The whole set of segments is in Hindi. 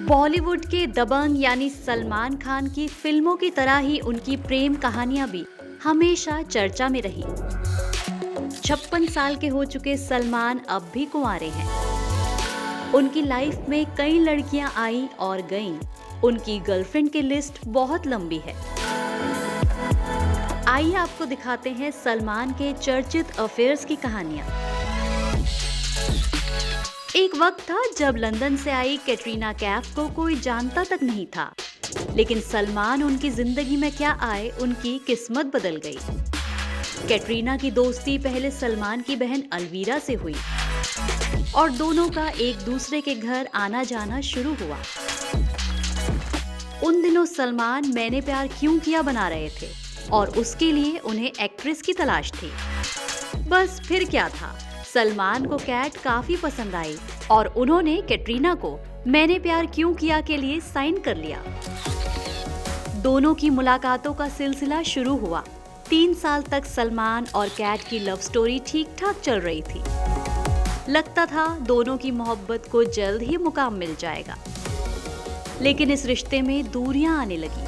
बॉलीवुड के दबंग यानी सलमान खान की फिल्मों की तरह ही उनकी प्रेम कहानियां भी हमेशा चर्चा में रही। 56 साल के हो चुके सलमान अब भी कुंवारे हैं। उनकी लाइफ में कई लड़कियां आई और गईं। उनकी गर्लफ्रेंड की लिस्ट बहुत लंबी है। आइए आपको दिखाते हैं सलमान के चर्चित अफेयर्स की कहानियां। एक वक्त था जब लंदन से आई कैटरीना कैफ को कोई जानता तक नहीं था, लेकिन सलमान उनकी जिंदगी में क्या आए उनकी किस्मत बदल गई। कैटरीना की दोस्ती पहले सलमान की बहन अलवीरा से हुई और दोनों का एक दूसरे के घर आना जाना शुरू हुआ। उन दिनों सलमान मैंने प्यार क्यों किया बना रहे थे और उसके लिए उन्हें एक्ट्रेस की तलाश थी। बस फिर क्या था, सलमान को कैट काफी पसंद आई और उन्होंने कैटरीना को मैंने प्यार क्यों किया के लिए साइन कर लिया। दोनों की मुलाकातों का सिलसिला शुरू हुआ। 3 साल तक सलमान और कैट की लव स्टोरी ठीक ठाक चल रही थी। लगता था दोनों की मोहब्बत को जल्द ही मुकाम मिल जाएगा, लेकिन इस रिश्ते में दूरियां आने लगी।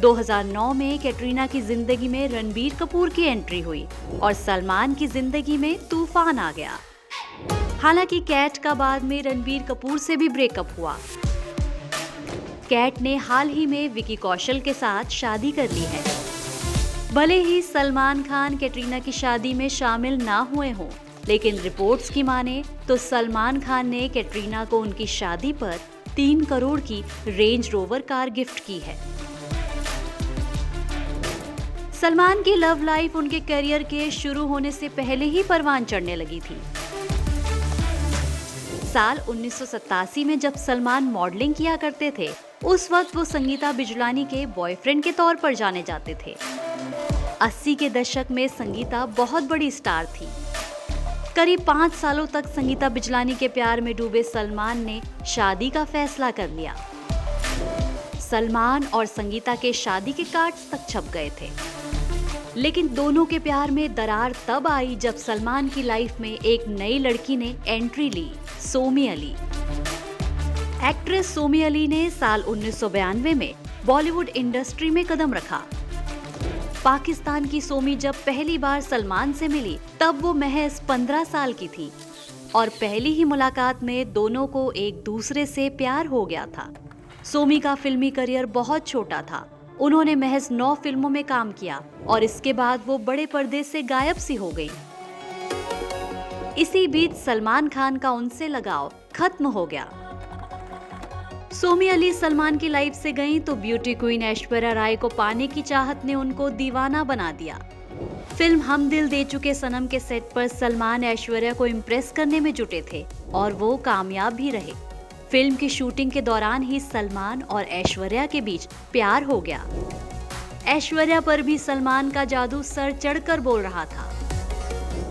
2009 में कैटरीना की जिंदगी में रणबीर कपूर की एंट्री हुई और सलमान की जिंदगी में तूफान आ गया। हालांकि कैट का बाद में रणबीर कपूर से भी ब्रेकअप हुआ। कैट ने हाल ही में विकी कौशल के साथ शादी कर ली है। भले ही सलमान खान कैटरीना की शादी में शामिल ना हुए हों, लेकिन रिपोर्ट्स की माने तो सलमान खान ने कैटरीना को उनकी शादी पर 3 करोड़ की रेंज रोवर कार गिफ्ट की है। सलमान की लव लाइफ उनके करियर के शुरू होने से पहले ही परवान चढ़ने लगी थी। साल 1987 में जब सलमान मॉडलिंग किया करते थे, उस वक्त वो संगीता बिजलानी के बॉयफ्रेंड के तौर पर जाने जाते थे। 80 के दशक में संगीता बहुत बड़ी स्टार थी। करीब 5 सालों तक संगीता बिजलानी के प्यार में डूबे सलमान ने शादी का फैसला कर लिया। सलमान और संगीता के शादी के कार्ड्स तक छप गए थे, लेकिन दोनों के प्यार में दरार तब आई जब सलमान की लाइफ में एक नई लड़की ने एंट्री ली, सोमी अली। एक्ट्रेस सोमी अली ने साल 1992 में बॉलीवुड इंडस्ट्री में कदम रखा। पाकिस्तान की सोमी जब पहली बार सलमान से मिली तब वो महज 15 साल की थी और पहली ही मुलाकात में दोनों को एक दूसरे से प्यार हो गया था। सोमी का फिल्मी करियर बहुत छोटा था। उन्होंने महज 9 फिल्मों में काम किया और इसके बाद वो बड़े पर्दे से गायब सी हो गई। इसी बीच सलमान खान का उनसे लगाव खत्म हो गया। सोमी अली सलमान की लाइफ से गईं तो ब्यूटी क्वीन ऐश्वर्या राय को पाने की चाहत ने उनको दीवाना बना दिया। फिल्म हम दिल दे चुके सनम के सेट पर सलमान ऐश्वर्या को इम्प्रेस करने में जुटे थे और वो कामयाब भी रहे। फिल्म की शूटिंग के दौरान ही सलमान और ऐश्वर्या के बीच प्यार हो गया। ऐश्वर्या पर भी सलमान का जादू सर चढ़कर बोल रहा था।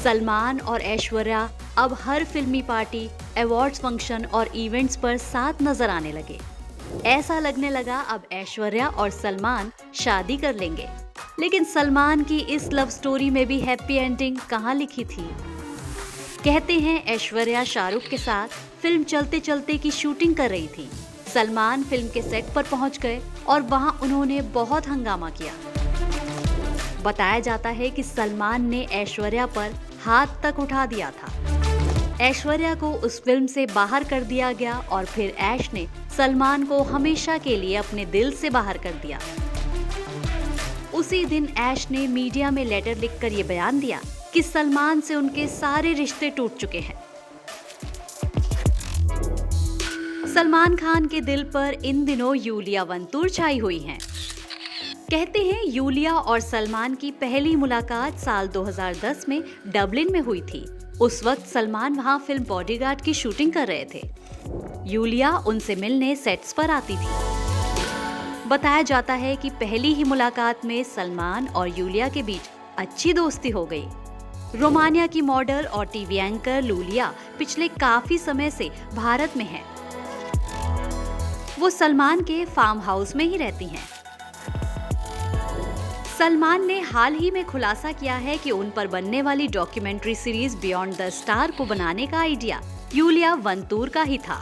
सलमान और ऐश्वर्या अब हर फिल्मी पार्टी, अवार्ड्स फंक्शन और इवेंट्स पर साथ नजर आने लगे। ऐसा लगने लगा अब ऐश्वर्या और सलमान शादी कर लेंगे। लेकिन सलमान की इस लव स्टोरी में भी हैप्पी एंडिंग कहाँ लिखी थी। कहते हैं ऐश्वर्या शाहरुख के साथ फिल्म चलते चलते की शूटिंग कर रही थी। सलमान फिल्म के सेट पर पहुंच गए और वहां उन्होंने बहुत हंगामा किया। बताया जाता है कि सलमान ने ऐश्वर्या पर हाथ तक उठा दिया था। ऐश्वर्या को उस फिल्म से बाहर कर दिया गया और फिर ऐश ने सलमान को हमेशा के लिए अपने दिल से बाहर कर दिया। उसी दिन ऐश ने मीडिया में लेटर लिखकर ये बयान दिया कि सलमान से उनके सारे रिश्ते टूट चुके हैं। सलमान खान के दिल पर इन दिनों यूलिया वंतूर छाई हुई हैं। कहते हैं यूलिया और सलमान की पहली मुलाकात साल 2010 में डबलिन में हुई थी। उस वक्त सलमान वहां फिल्म बॉडीगार्ड की शूटिंग कर रहे थे। यूलिया उनसे मिलने सेट्स पर आती थी। बताया जाता है कि पहली ही मुलाकात में सलमान और यूलिया के बीच अच्छी दोस्ती हो गई। रोमानिया की मॉडल और टीवी एंकर लूलिया पिछले काफी समय से भारत में है। वो सलमान के फार्म हाउस में ही रहती हैं। सलमान ने हाल ही में खुलासा किया है कि उन पर बनने वाली documentary series beyond the star को बनाने का आइडिया यूलिया वंतूर का ही था।